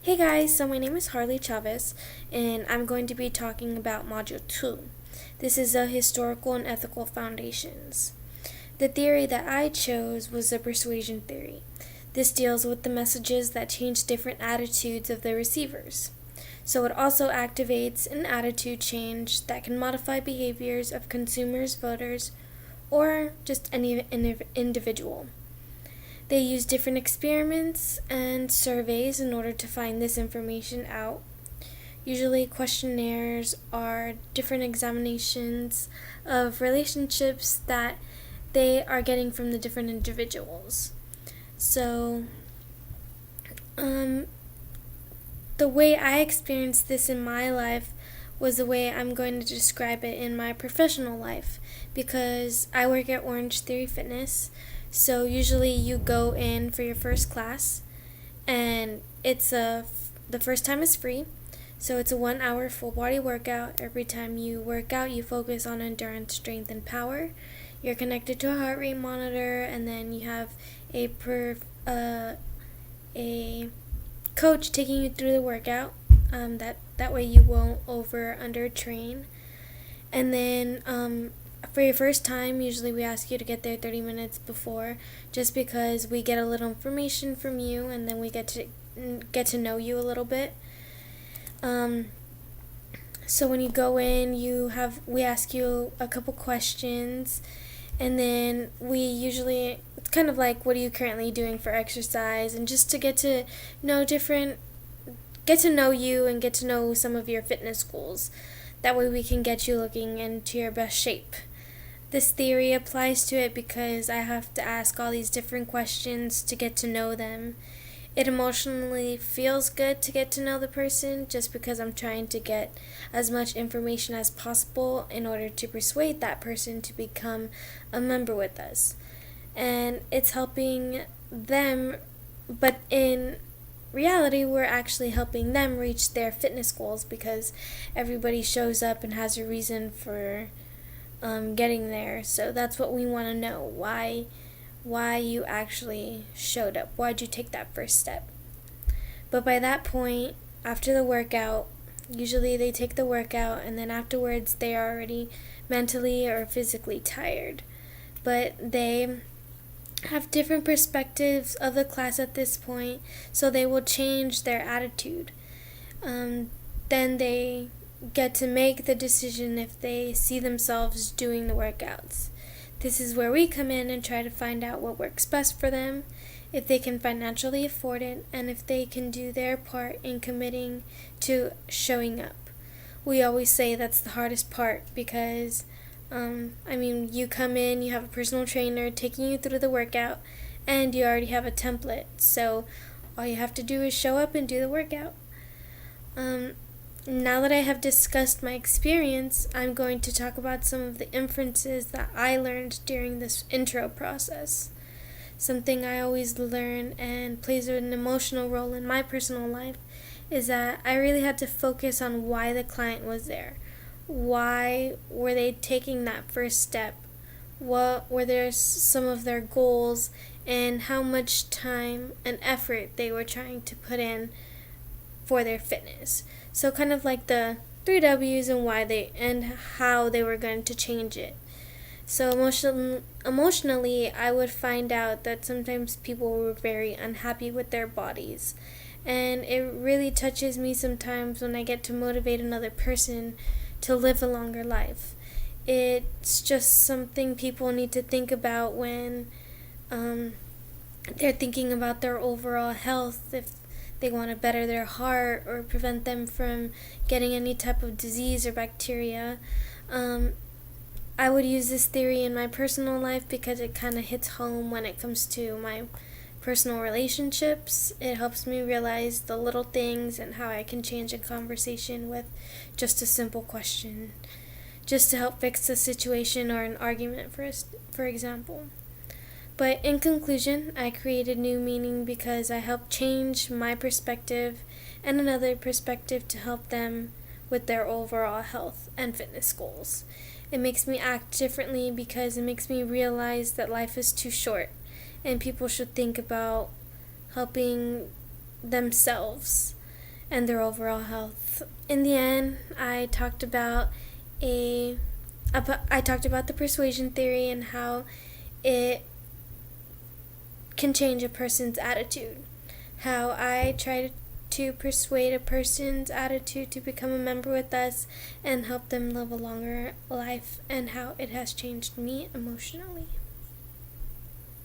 Hey guys, so my name is Harley Chavez, and I'm going to be talking about Module 2. This is the Historical and Ethical Foundations. The theory that I chose was the persuasion theory. This deals with the messages that change different attitudes of the receivers. So it also activates an attitude change that can modify behaviors of consumers, voters, or just any individual. They use different experiments and surveys in order to find this information out. Usually, questionnaires are different examinations of relationships that they are getting from the different individuals. So, the way I experienced this in my life was the way I'm going to describe it in my professional life, because I work at Orange Theory Fitness. So usually you go in for your first class, and the first time is free. So it's a 1 hour full body workout. Every time you work out, you focus on endurance, strength, and power. You're connected to a heart rate monitor, and then you have a coach taking you through the workout. That way you won't under train. And then for your first time, usually we ask you to get there 30 minutes before, just because we get a little information from you, and then we get to know you a little bit. So when you go in, we ask you a couple questions, and then it's kind of like, what are you currently doing for exercise, and just to get to know you and get to know some of your fitness goals. That way we can get you looking into your best shape. This theory applies to it because I have to ask all these different questions to get to know them. It emotionally feels good to get to know the person, just because I'm trying to get as much information as possible in order to persuade that person to become a member with us. And it's helping them, but in reality, we're actually helping them reach their fitness goals, because everybody shows up and has a reason for getting there. So that's what we want to know, why you actually showed up, why'd you take that first step. But by that point, after the workout, usually they take the workout, and then afterwards they are already mentally or physically tired, but they have different perspectives of the class at this point, so they will change their attitude. Then they get to make the decision if they see themselves doing the workouts. This is where we come in and try to find out what works best for them, if they can financially afford it, and if they can do their part in committing to showing up. We always say that's the hardest part, because you come in, you have a personal trainer taking you through the workout, and you already have a template. So all you have to do is show up and do the workout. Now that I have discussed my experience, I'm going to talk about some of the inferences that I learned during this intro process. Something I always learn and plays an emotional role in my personal life is that I really had to focus on why the client was there. Why were they taking that first step? What were some of their goals, and how much time and effort they were trying to put in for their fitness. So kind of like the 3 W's and how they were going to change it. So emotionally, I would find out that sometimes people were very unhappy with their bodies. And it really touches me sometimes when I get to motivate another person to live a longer life. It's just something people need to think about when they're thinking about their overall health, if they want to better their heart or prevent them from getting any type of disease or bacteria. I would use this theory in my personal life because it kind of hits home when it comes to my personal relationships. It helps me realize the little things and how I can change a conversation with just a simple question, just to help fix a situation or an argument, for example. But in conclusion, I created new meaning because I helped change my perspective and another perspective to help them with their overall health and fitness goals. It makes me act differently because it makes me realize that life is too short, and people should think about helping themselves and their overall health. In the end, I talked about the persuasion theory and how it can change a person's attitude. How I try to persuade a person's attitude to become a member with us and help them live a longer life, and how it has changed me emotionally.